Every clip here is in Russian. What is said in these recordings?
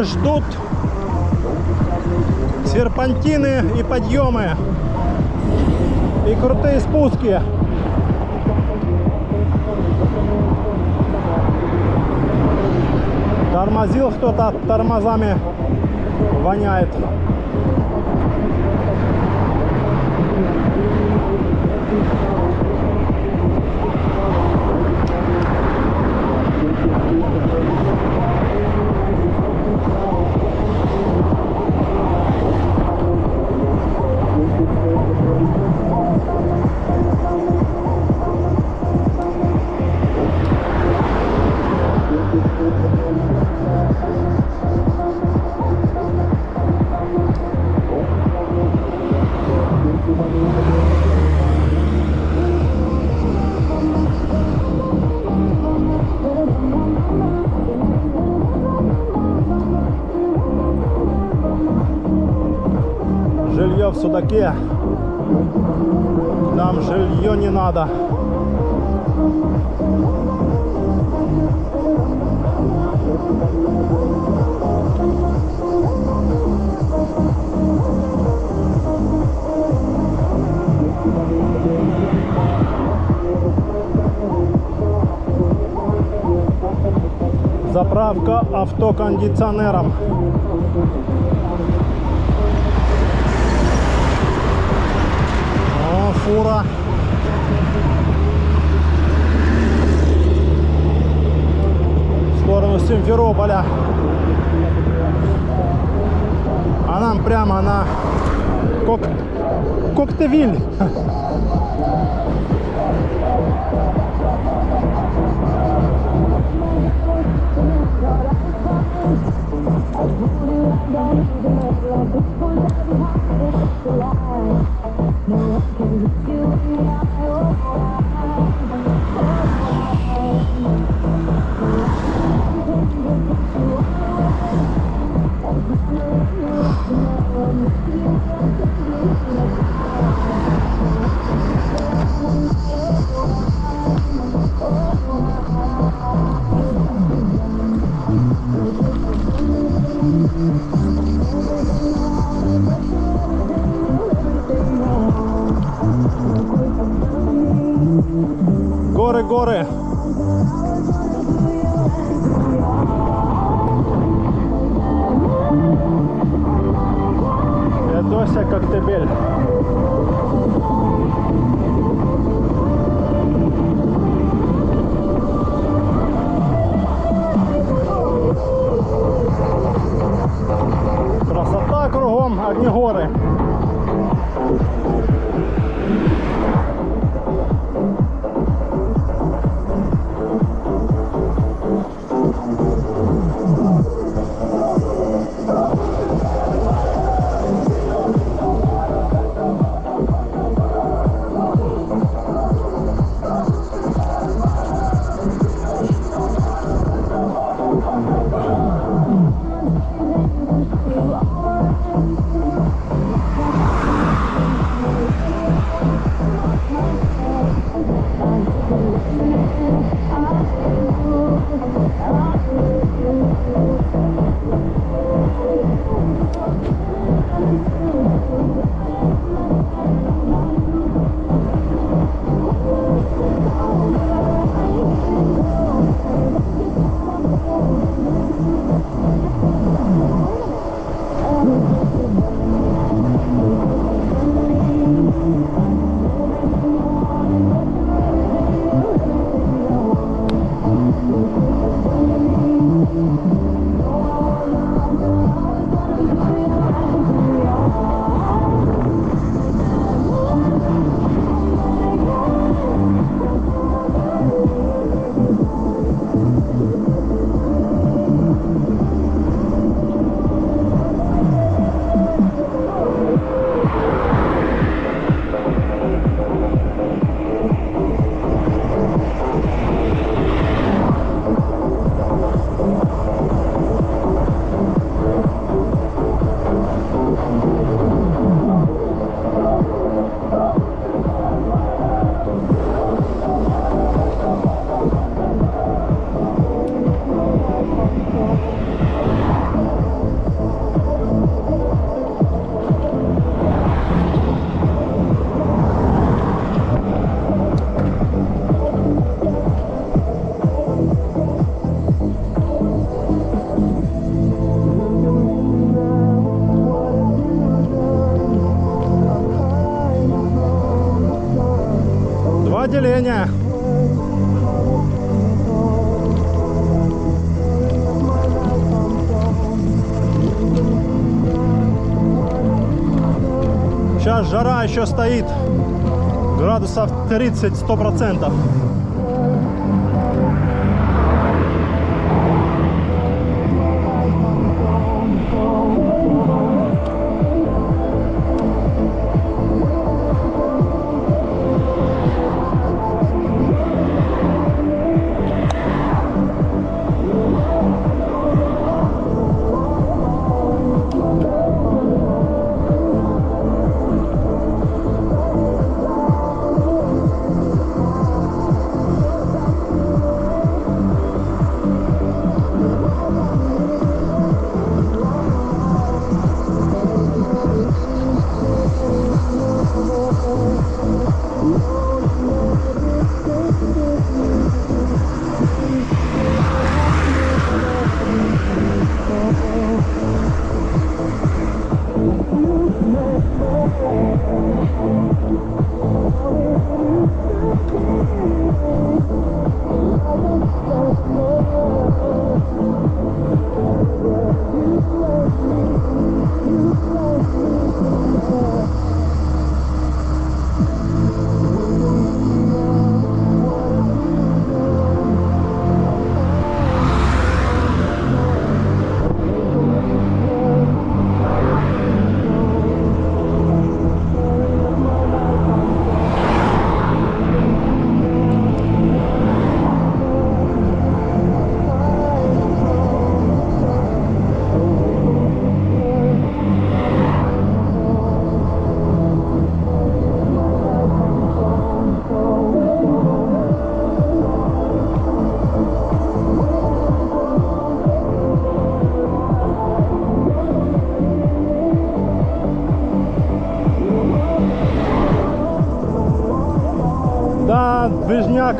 нас ждут серпантины и подъемы, и крутые спуски. Тормозил кто-то, тормозами воняет. Жилье в Судаке. Нам жилье не надо. Заправка автокондиционером. О, фура. В сторону Симферополя. А нам прямо на Коктевиль. Горы, горы. Феодосия, Коктебель. Красота кругом, одни горы. распределение. Сейчас жара еще стоит. Градусов 30-100%. Да, движняк,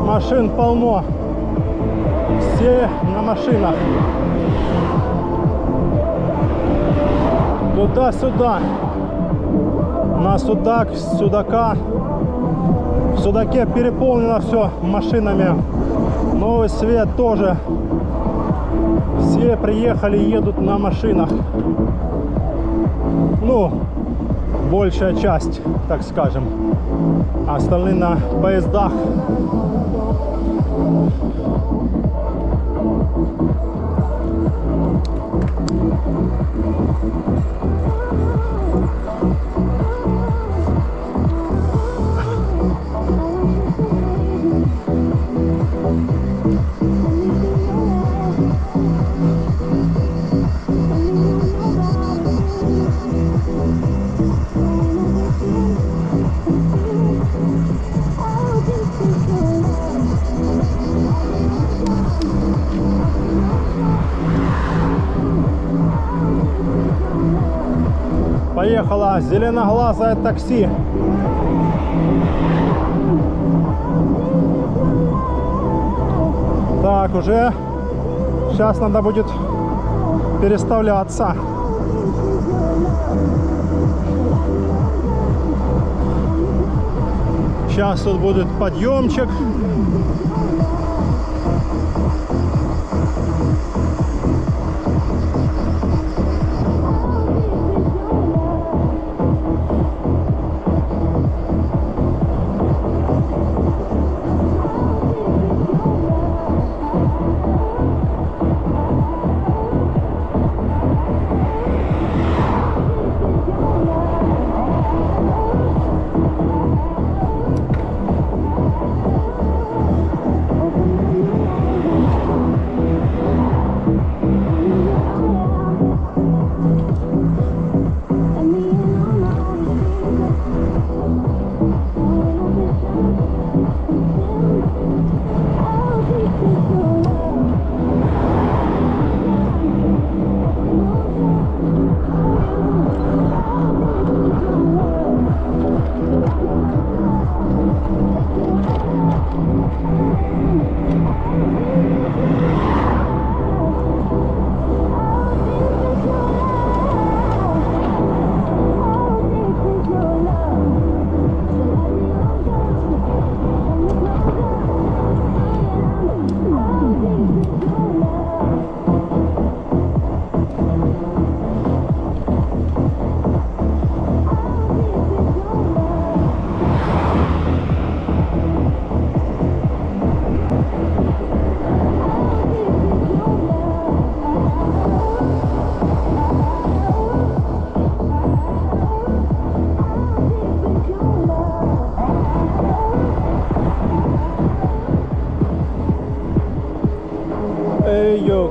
машин полно, все на машинах, туда-сюда, на судак, судака, в судаке переполнено все машинами, Новый Свет тоже, все приехали, едут на машинах, ну, большая часть, так скажем. Остальные на поездах. Поехало зеленоглазое такси. Так, уже сейчас надо будет переставляться. Сейчас тут будет подъемчик.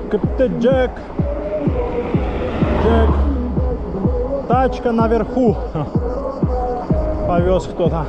Джек. Джек. Тачка наверху. Повез кто-то.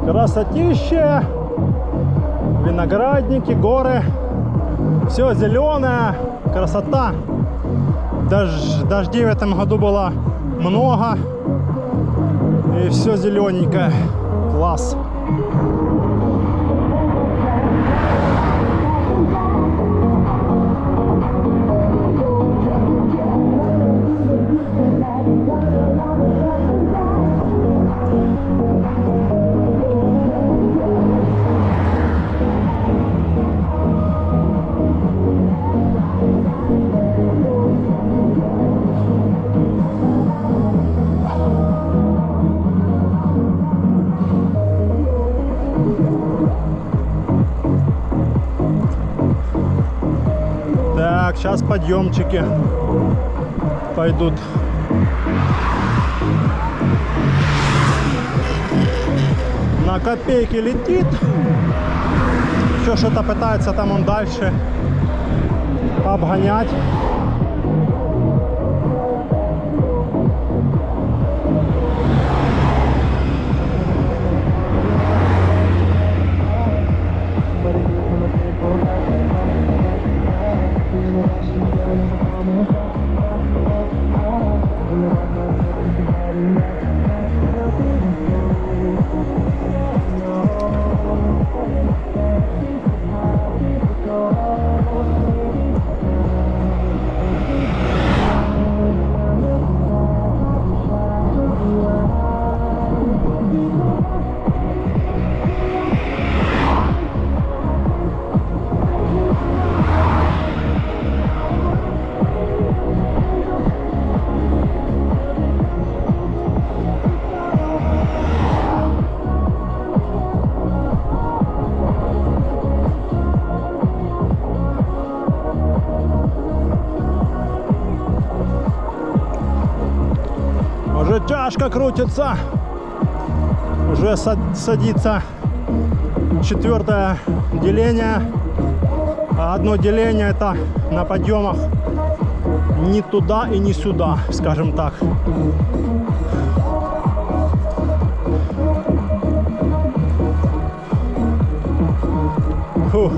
Красотища, виноградники, горы, все зеленое, красота. Дождей в этом году было много, и все зелененькое, класс. Так, сейчас подъемчики пойдут. На копейки летит. Еще что-то пытается там он дальше обгонять. Уже чашка крутится, уже садится 4-е деление. А одно деление это на подъемах не туда и не сюда, скажем так. Фух.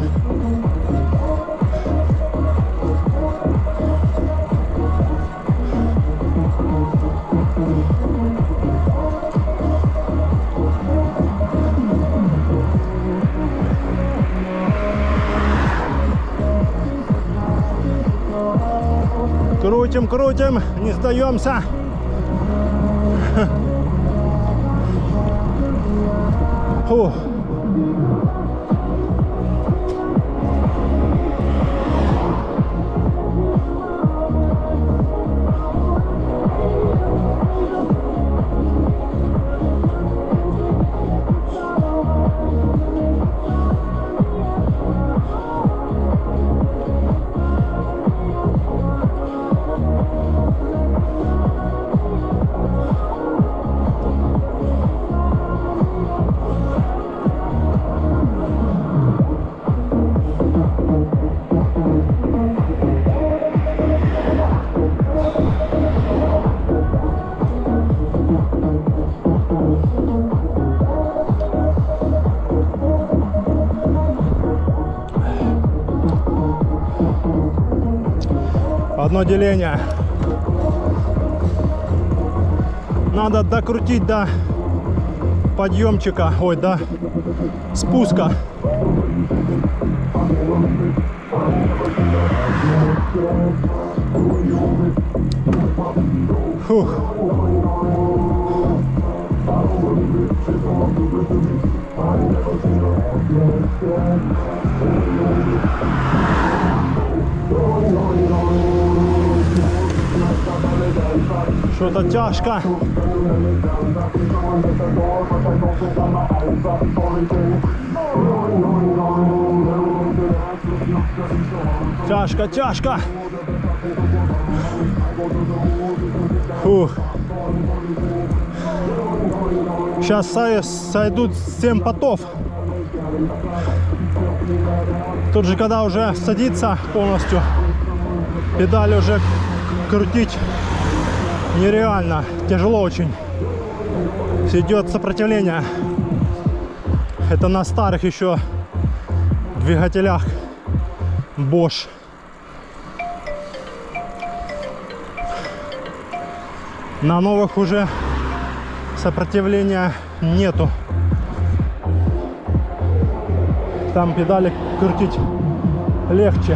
Крутим, крутим, не сдаемся. Фух. Одно деление. Надо докрутить до подъемчика, ой, до спуска. Фух. Что-то тяжко. Тяжко, тяжко. Фух. Сейчас сойдут 7 потов. Тут же, когда уже садится полностью, педали уже крутить нереально, тяжело очень. Идет сопротивление. Это на старых еще двигателях Bosch. На новых уже сопротивления нету. Там педали крутить легче.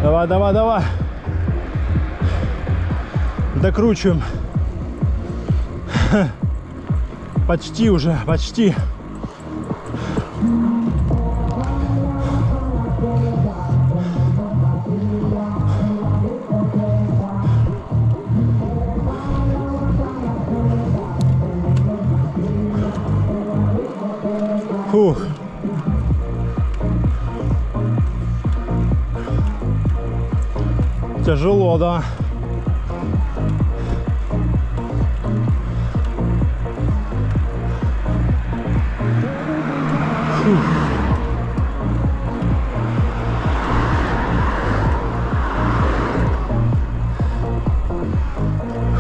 Давай, давай, давай. Докручиваем. Почти уже, почти. Фух. Тяжело, да. Фух.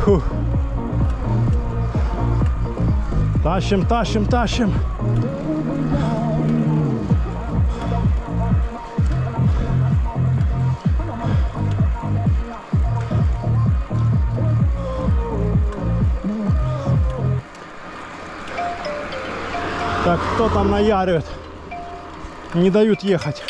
Фух. Тащим, тащим, тащим. Так, кто там наяривает? Не дают ехать.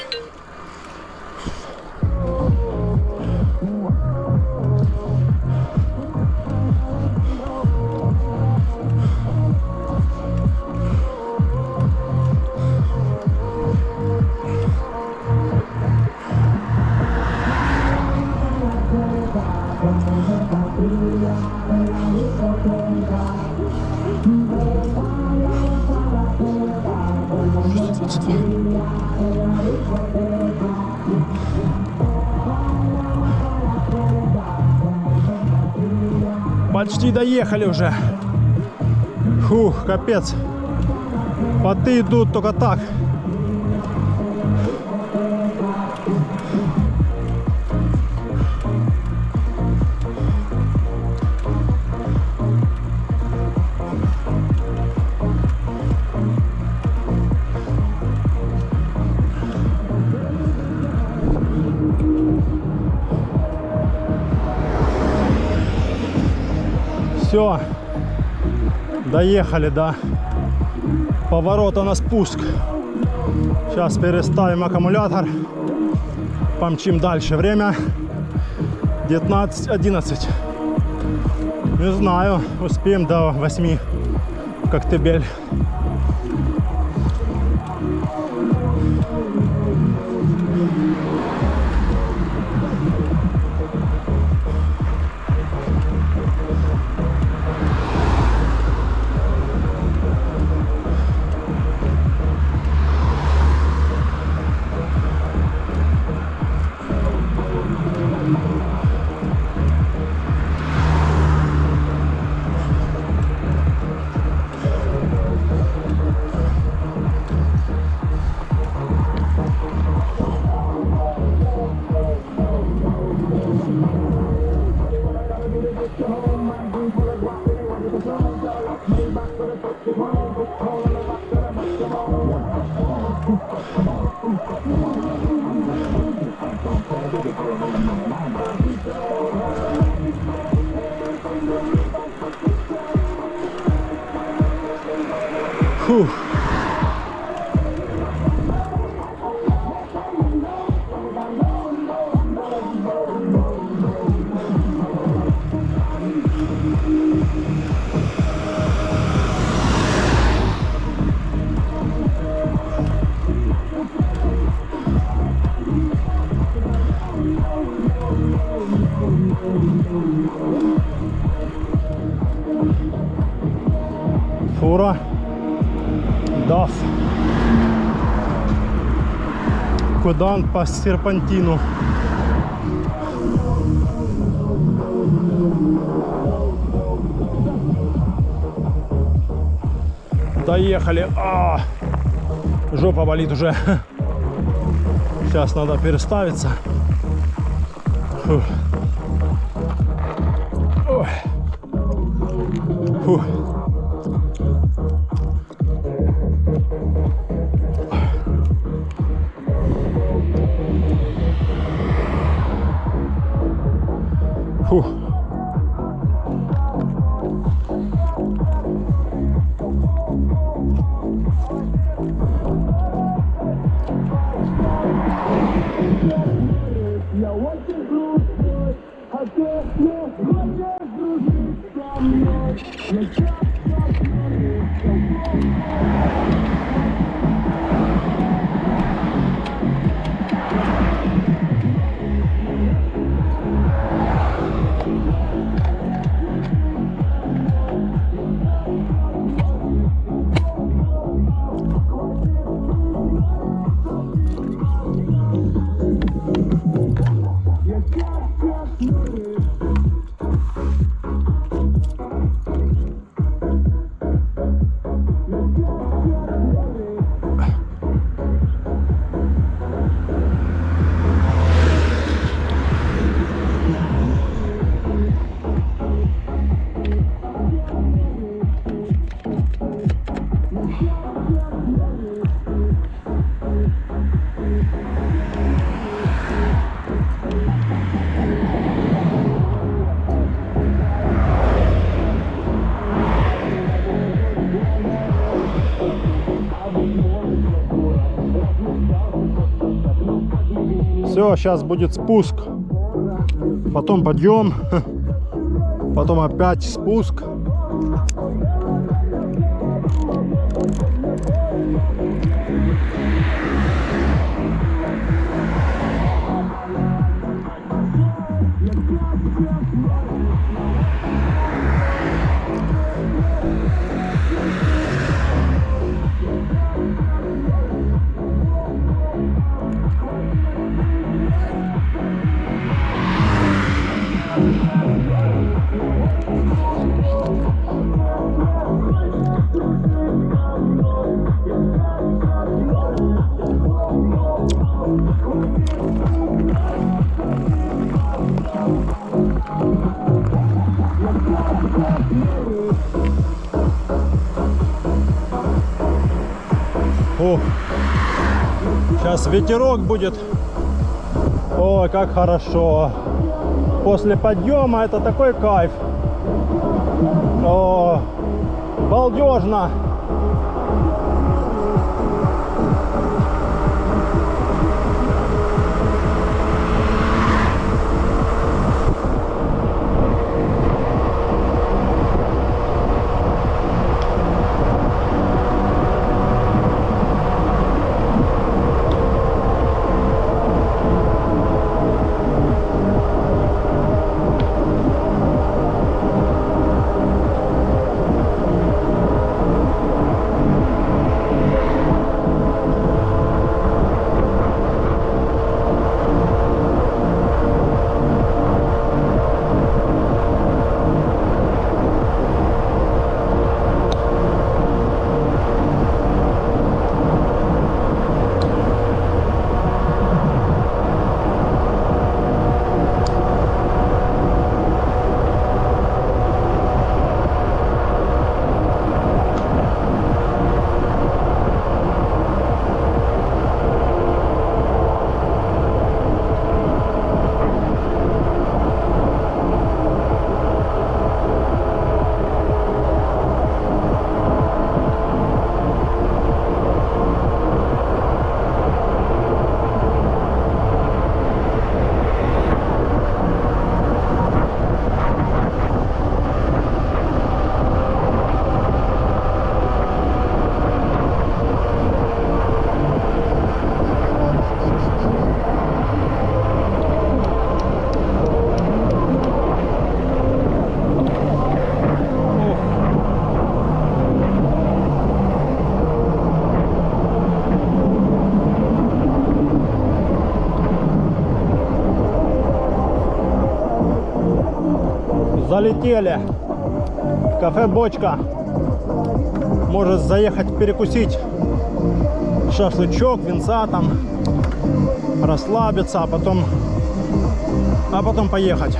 Почти доехали уже. Фух, капец. Поты идут только так. Все, доехали до поворота на спуск. Сейчас переставим аккумулятор, помчим дальше. Время 19:11. Не знаю, успеем до 8 в Коктебель. Фух. Фура DAF Кудан по серпантину. Доехали. Жопа болит уже. Сейчас надо переставиться. Фух. Ой. Фух. Фух. Все, сейчас будет спуск, потом подъем, потом опять спуск. О, сейчас ветерок будет. Ой, как хорошо. После подъема это такой кайф. О, балдежно. Залетели. Кафе «Бочка». Может заехать перекусить. Шашлычок, винца там. Расслабиться, а потом поехать.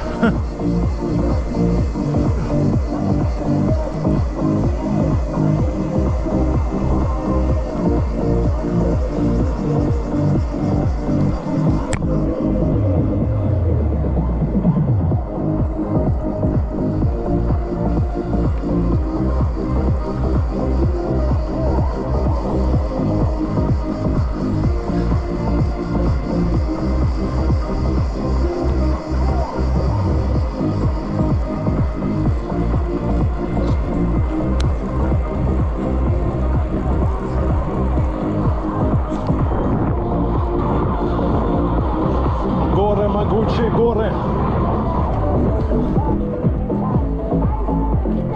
Могучие горы.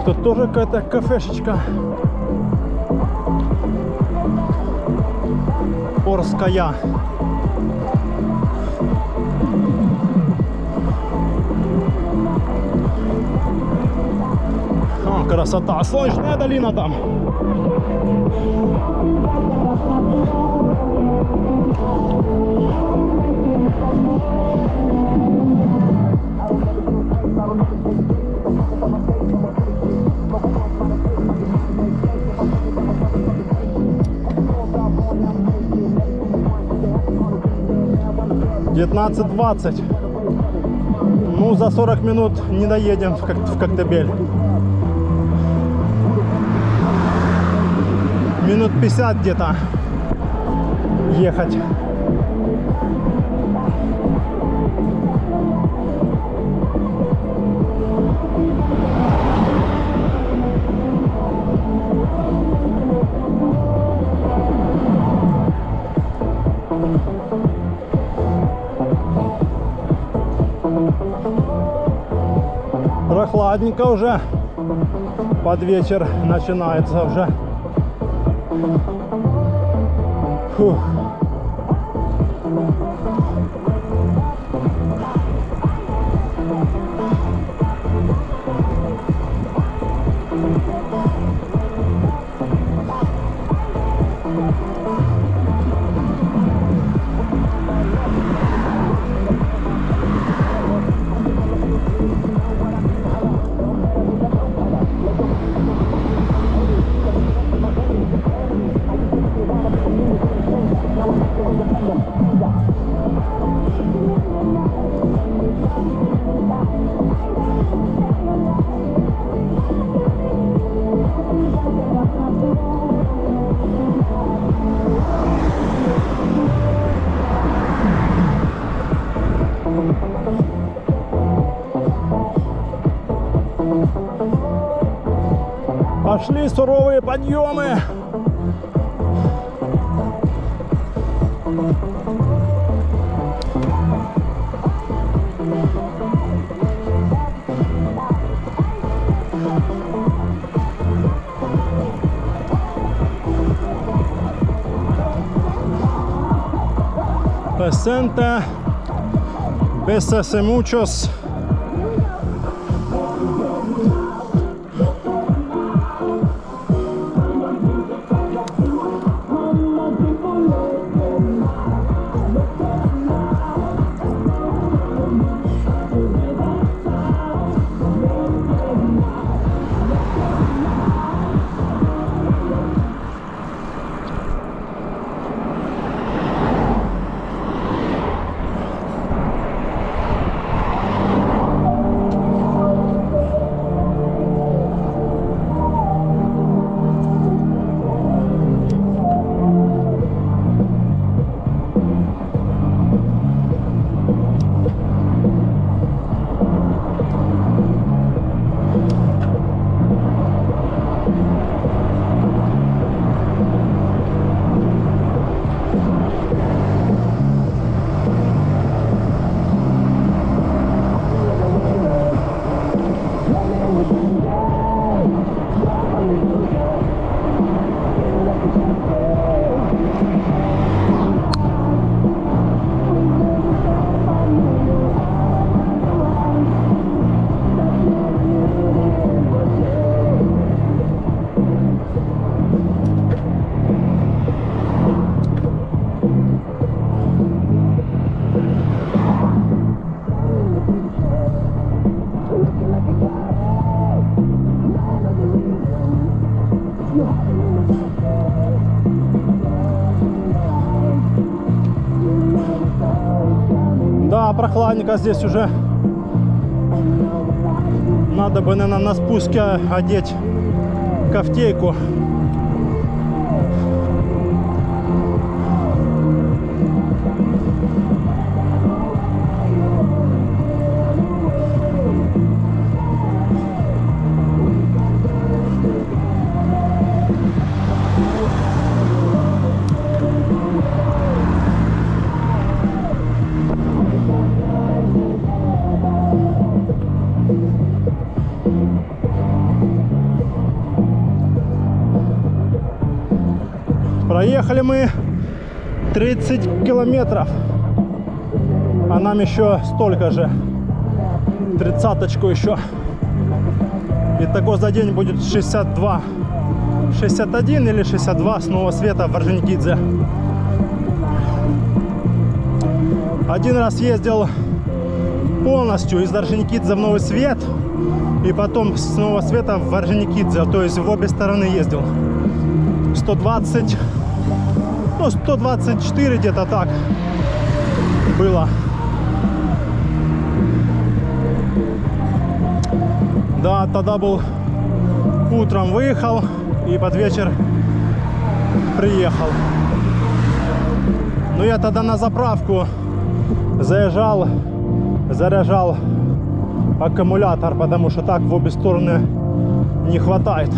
Тут тоже какая-то кафешечка. Орская. О, красота. Солнечная долина там. «19:20». Ну, за 40 минут не доедем в Коктебель. Минут 50 где-то ехать. Прохладненько уже. Под вечер начинается уже. Фух. Пошли суровые подъемы. Pesente, besase muchos. прохладненько здесь уже. Надо бы, наверное, на спуске одеть кофтейку. Проехали мы 30 километров, а нам еще столько же, 30-очку еще. Итого за день будет 62, 61 или 62 с Нового Света в Орджоникидзе. Один раз ездил полностью из Орджоникидзе в Новый Свет и потом с Нового Света в Орджоникидзе, то есть в обе стороны ездил. 120, ну 124 где-то так было. Да, тогда был утром выехал и под вечер приехал. Но я тогда на заправку заезжал, заряжал аккумулятор, потому что так в обе стороны не хватает.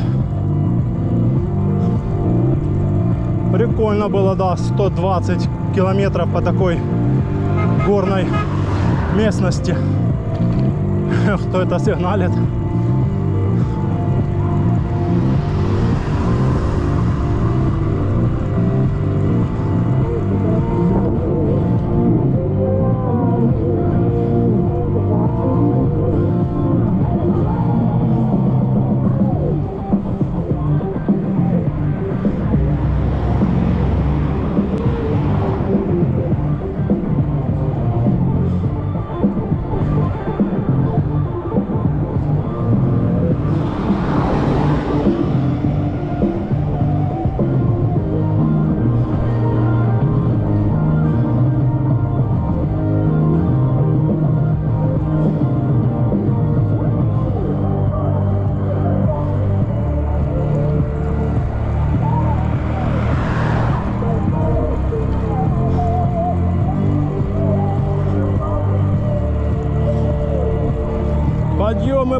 Прикольно было, да, 120 километров по такой горной местности. Кто это сигналит?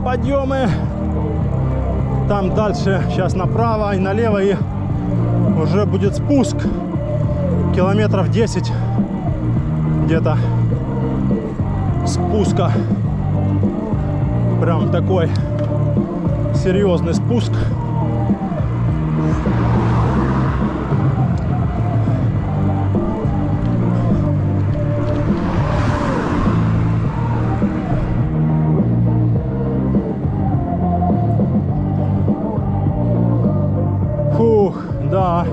Подъемы. Там дальше сейчас направо и налево, и уже будет спуск километров 10 где-то спуска. Прям такой серьезный спуск. Да.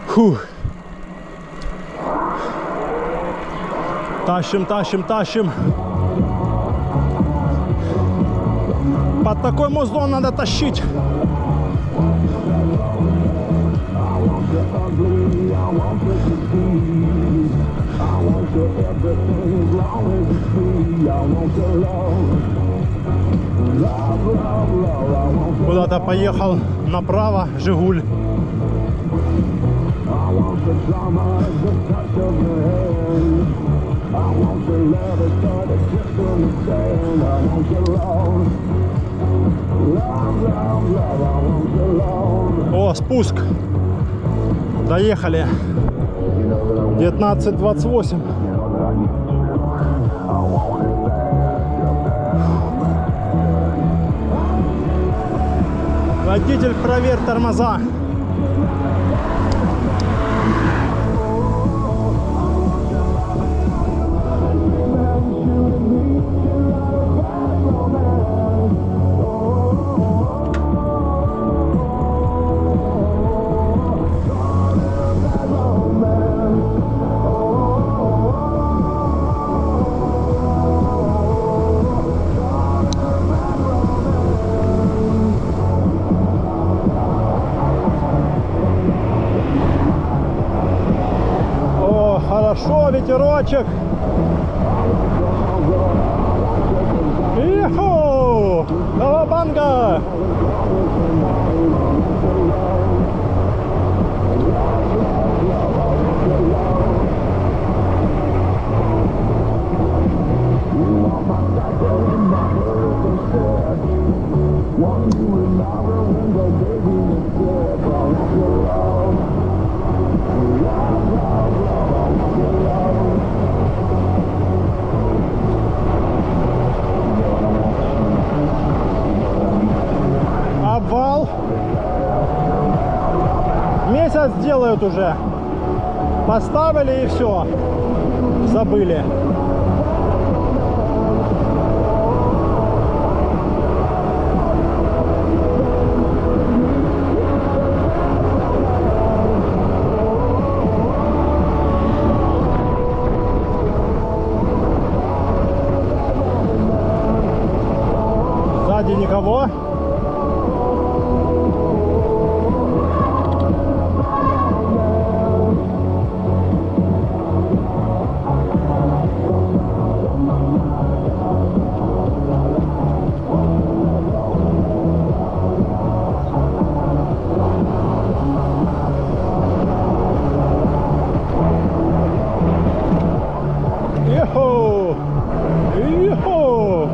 Фух. Тащим. Под такой музлом надо тащить. Куда-то поехал направо Жигуль. О, спуск. Доехали. 19:28. Водитель, проверь тормоза. Пошел ветерочек. Иху! Кавабанга! Обвал. Месяц делают уже. Поставили и все. Забыли. Сзади никого. Иху! Иху!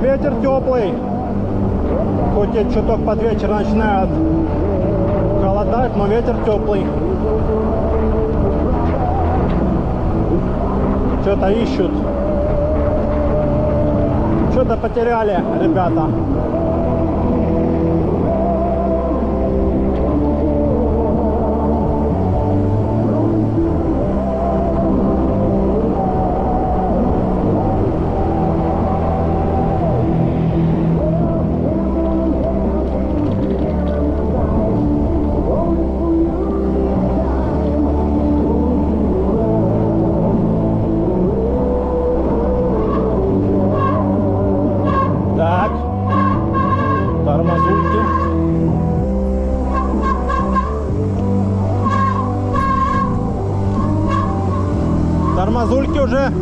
Ветер теплый, хоть и чуток под вечер начинает холодать, но ветер теплый. Что-то ищут, что-то потеряли ребята. Тормозульки. Тормозульки уже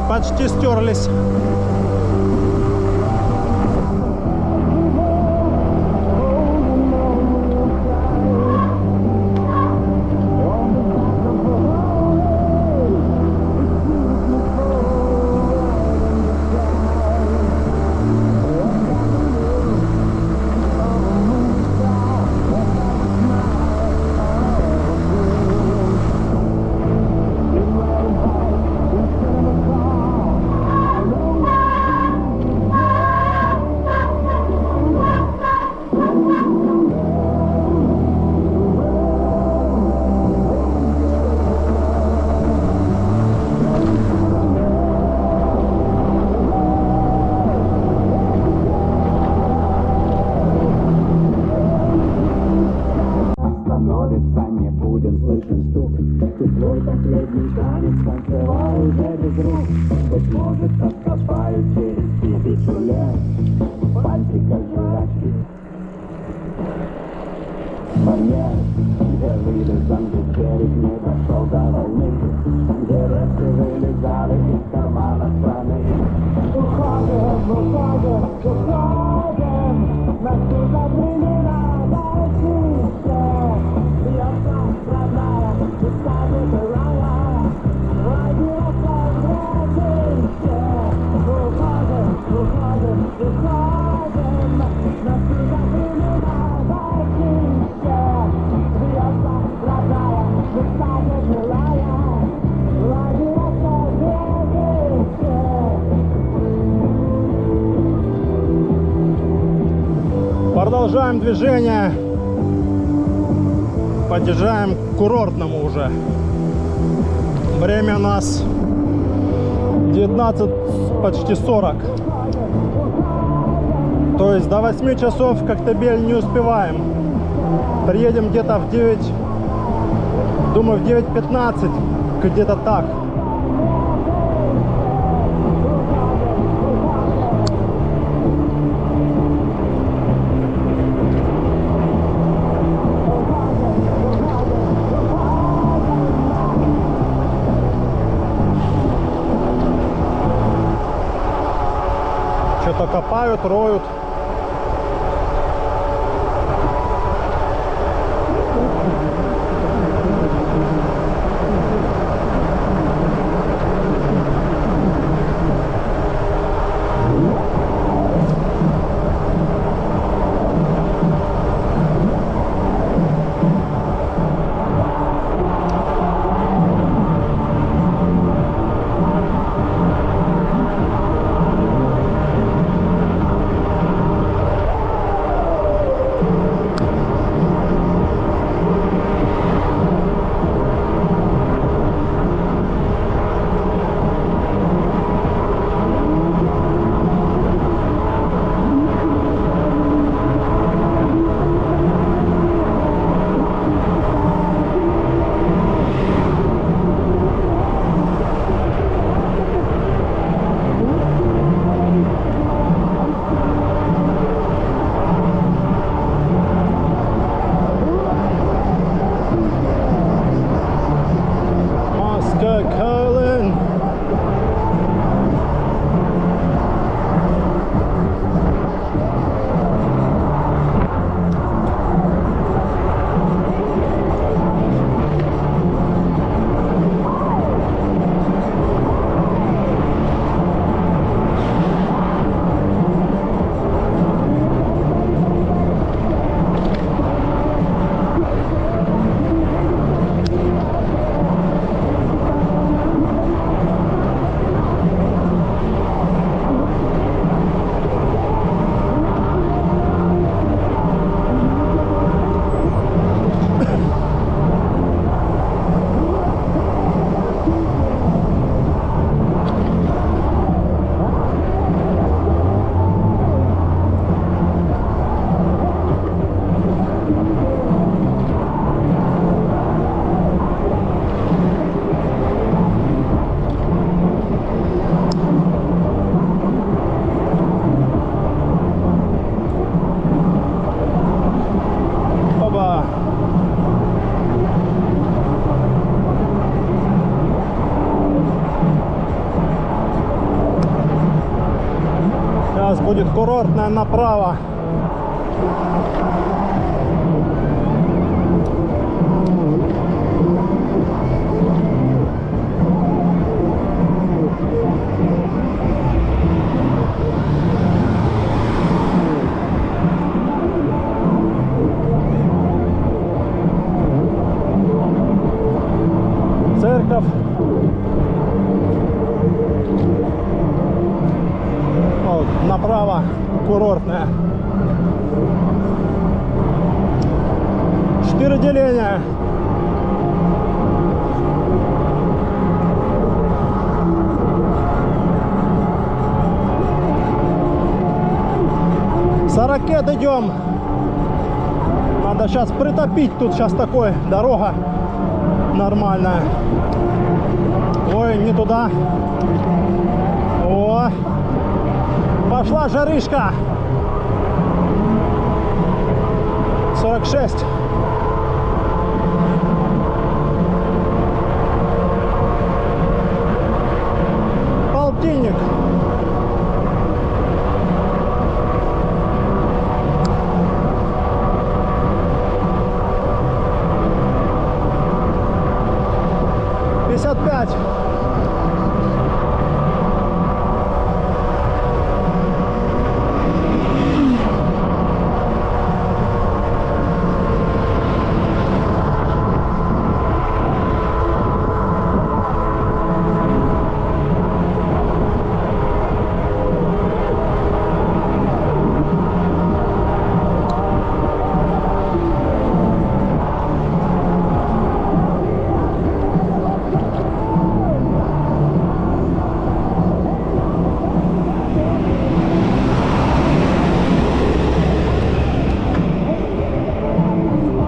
почти стерлись. Не будем слышен стук. Ты свой последний шанс, танцевал уже без рук. Быть может, откопаю через 1000 лет пальчиков жвачки. Барьер, где вырезан берег, не дошел до волны, где рыбки вылезали из кармана страны. Уходим, уходим, уходим, нас туда времена дальше. Бьется родная, душа выбирая, родился встретимся. Уходим, уходим, уходим, нас туда времена дальше. Бьется родная, душа выбирая, родился встретимся. Продолжаем движение. Подъезжаем к курортному уже. Время у нас 19, почти 40. То есть до 8 часов в Коктебель не успеваем. Приедем где-то в 9, думаю, в 9:15, где-то так. Что-то копают, роют. Курортная направо. Церковь. Вот, направо курортная. 4 деления. Сорокет идем. Надо сейчас притопить. Тут сейчас такой дорога нормальная. Ой, не туда. О, пошла жарышка. 46. Полтинник. Пять.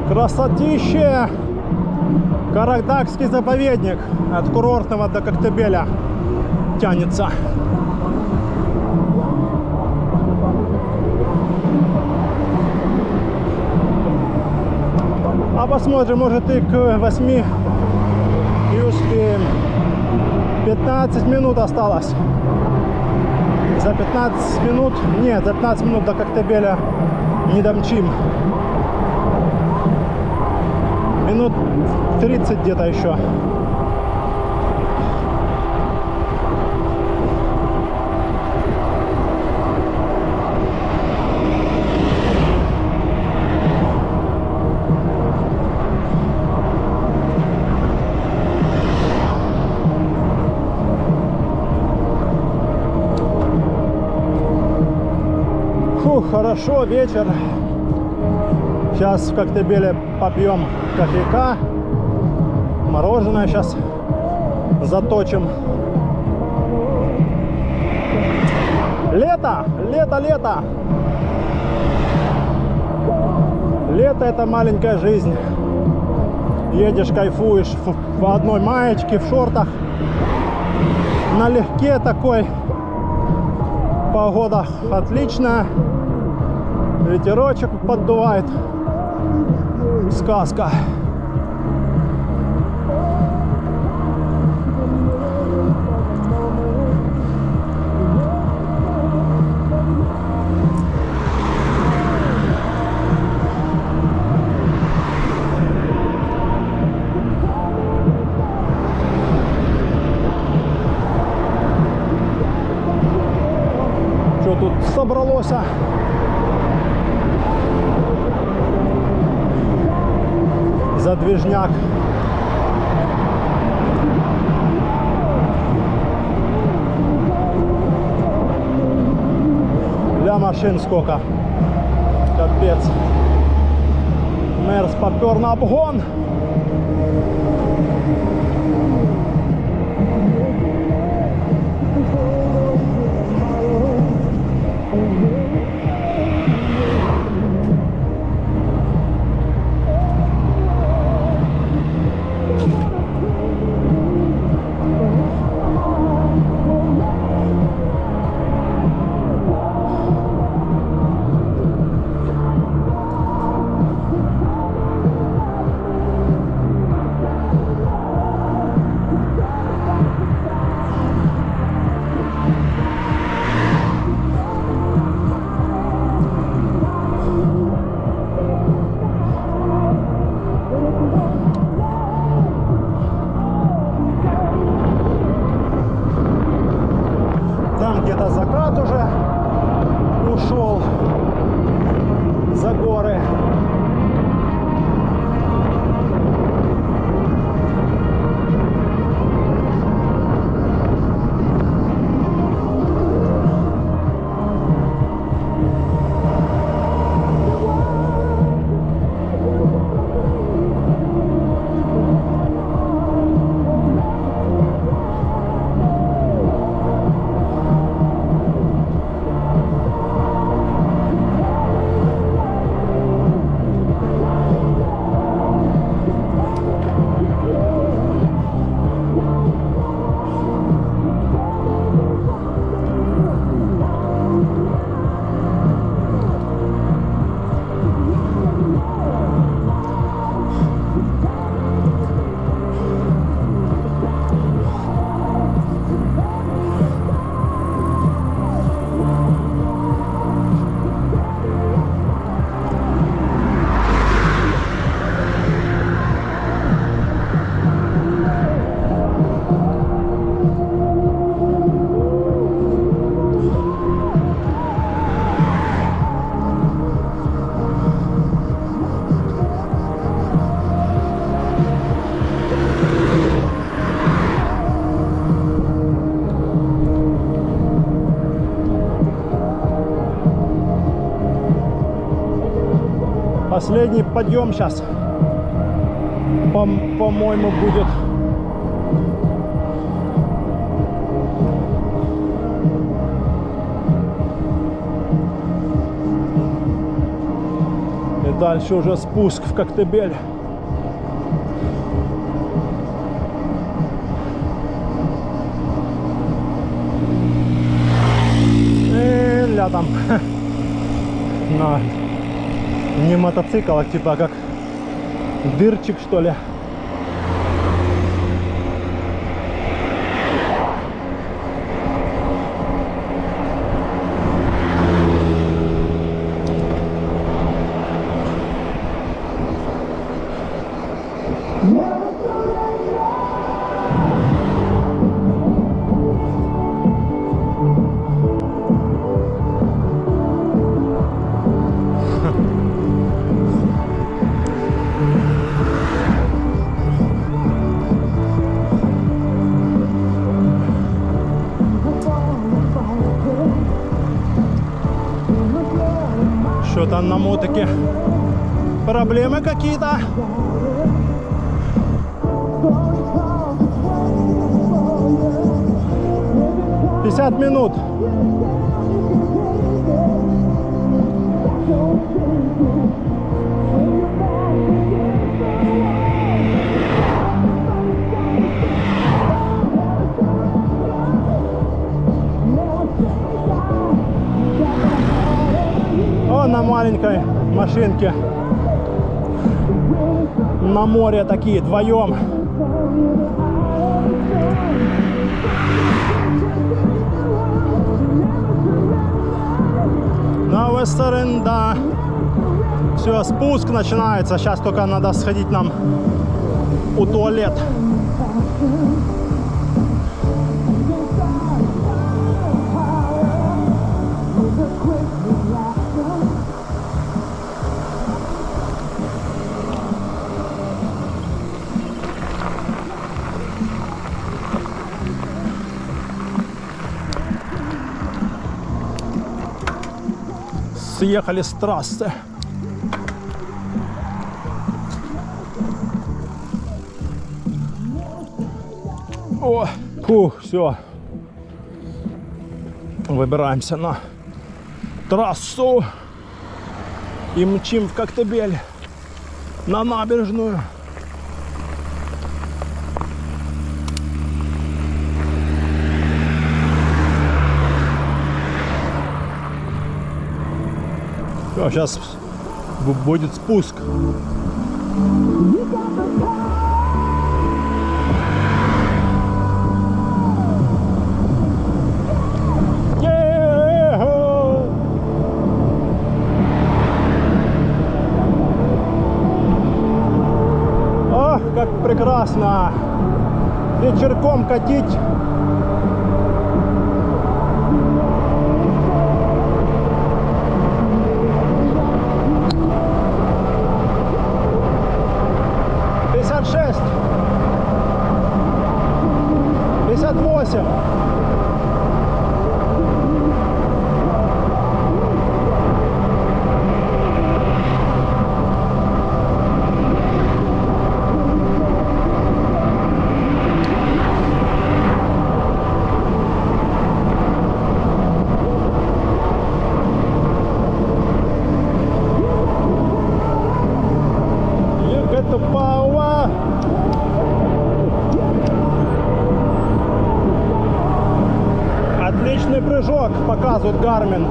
Красотище! Карадакский заповедник от курортного до Коктебеля тянется. А посмотрим, может и к 8 и успеем. 15 минут осталось. За 15 минут, нет, за 15 минут до Коктебеля не домчим. Минут 30 где-то еще. Фух, хорошо, вечер. Сейчас в Коктебеле попьем кофейка, мороженое сейчас заточим. Лето, лето, лето. Лето — это маленькая жизнь. Едешь, кайфуешь в одной маечке, в шортах, налегке такой. Погода отличная, ветерочек поддувает. Сказка. Что тут собралось? Задвижняк. Для машин сколько. Капец. Мерс попер на обгон. Последний подъем сейчас, по-моему, будет. И дальше уже спуск в Коктебель. И ля там. На. Не мотоцикл, а типа как дырчик, что ли. Что-то на мотике проблемы какие-то. «50 минут». О, на маленькой машинке на море такие вдвоем. На Вестерн, да. Все, спуск начинается. Сейчас только надо сходить нам у туалет. Съехали с трассы. О, фух, все. Выбираемся на трассу и мчим в Коктебель на набережную. Сейчас будет спуск. Ах, как прекрасно вечерком катить. «56, 58». Отличный прыжок, показывает Garmin.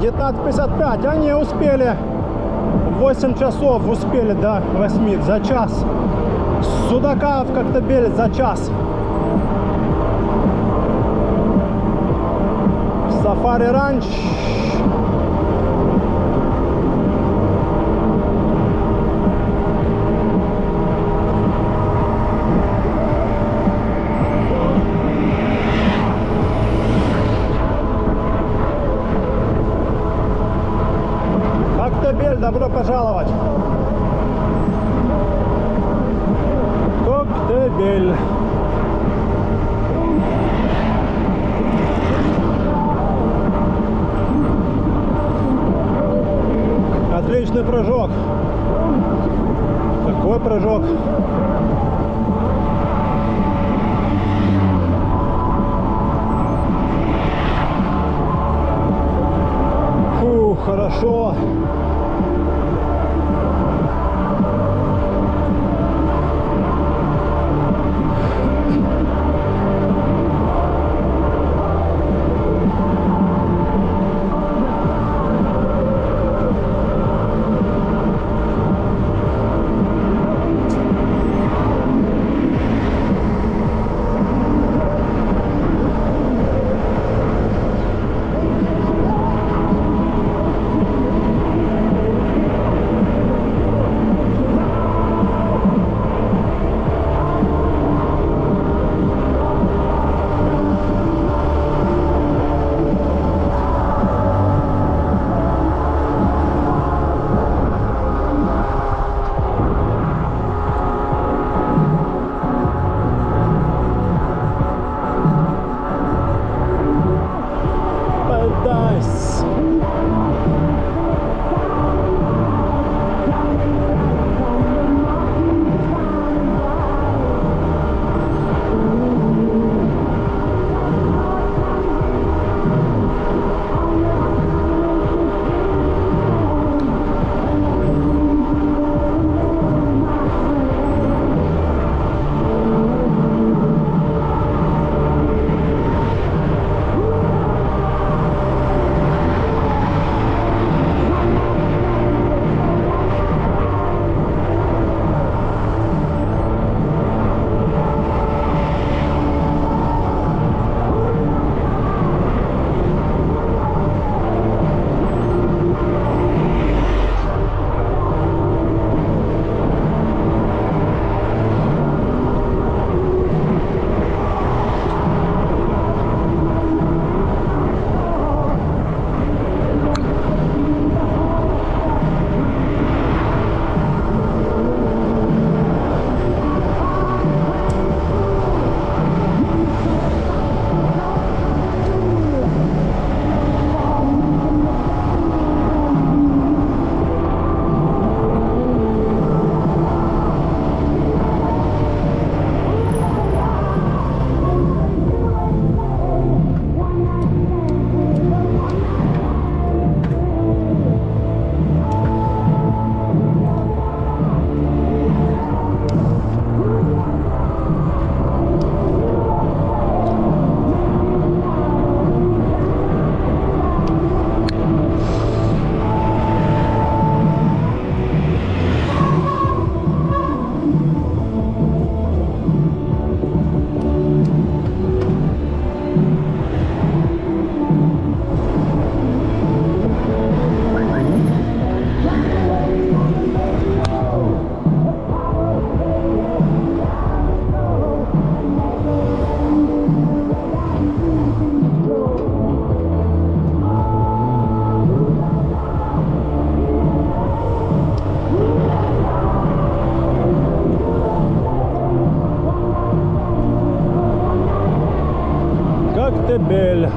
19:55. Они успели. 8 часов успели до 8 за час. Судака в Коктебель за час. Сафари ранч. Коктебель, добро пожаловать. Коктебель. Отличный прыжок. Какой прыжок? Фу, хорошо. Коктебель.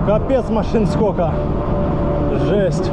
Капец, машин сколько. Жесть.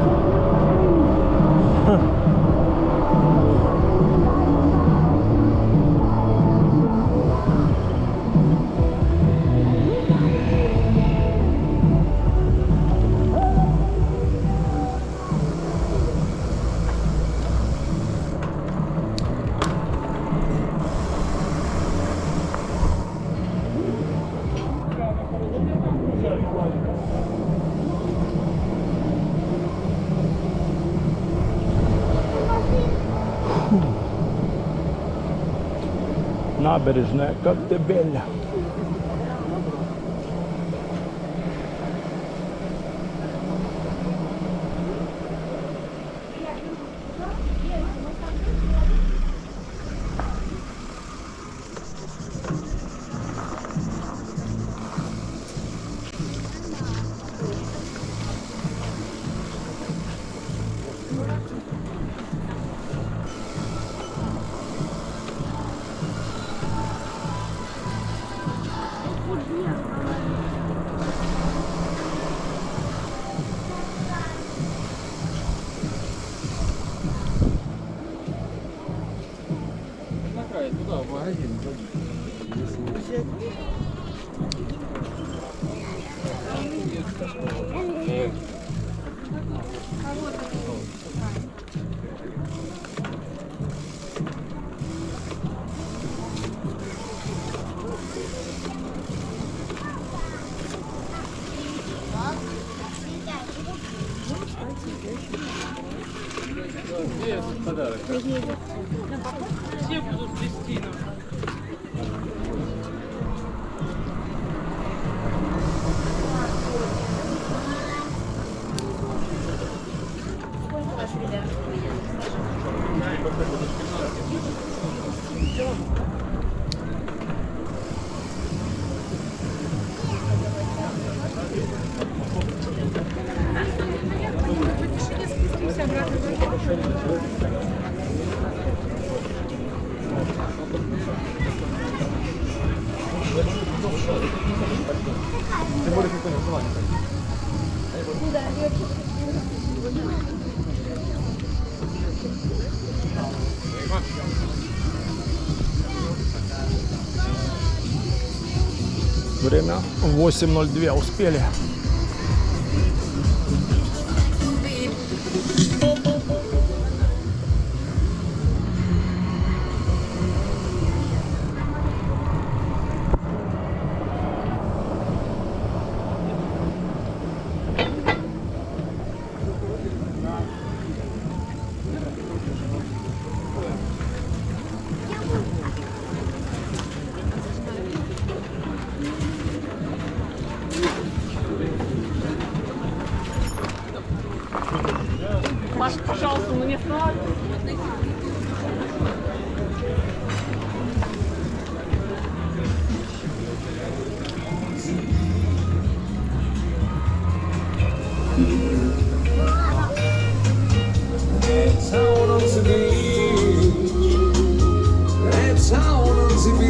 Набережная Коктебеля. Все будут вести нам. Время 8:02, успели. Маша, пожалуйста, мне вправо. That's how I want to be. That's how I want to be.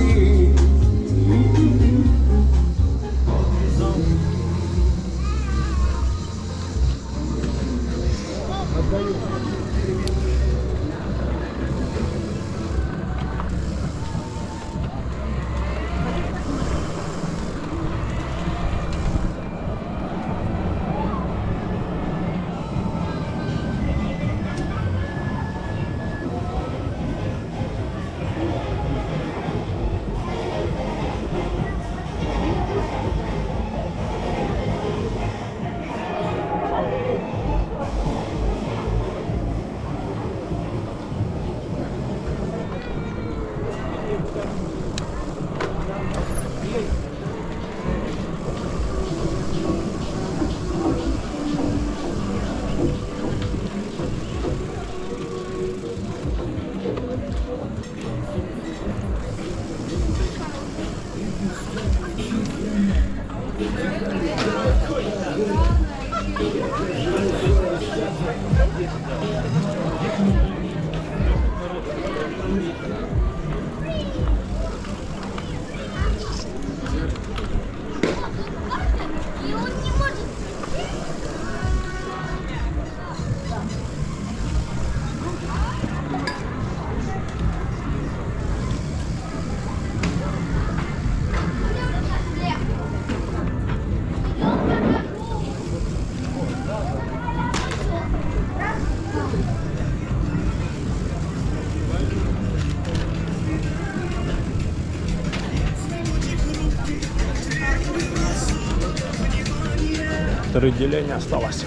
Три деления осталось.